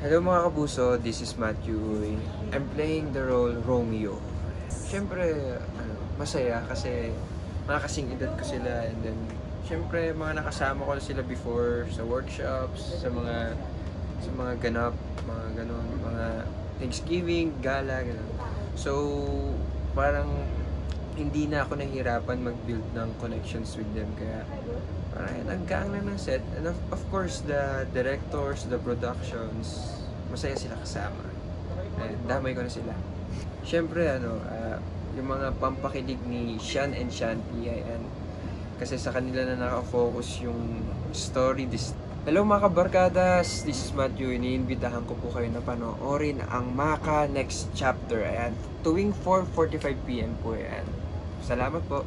Hello mga kabuso, this is Matthew. I'm playing the role Romeo. Siyempre, masaya kasi mga kasing edad ko sila and then siyempre mga nakasama ko na sila before sa workshops, sa mga ganap, mga ganon, mga Thanksgiving, gala, ganon. So, parang hindi na ako nahihirapan mag-build ng connections with them kaya parang nagkaang na ng set and of course the directors, the productions, masaya sila kasama. Damay ko na sila. Siyempre yung mga pampakilig ni Sean and Shanti ayan, kasi sa kanila na nakafocus yung story this. Hello mga kabarkadas, this is Matthew. Iniimbitahan ko po kayo na panoorin ang Maka Next Chapter. Ayan, tuwing 4:45 PM po. Ayan. Salamat po.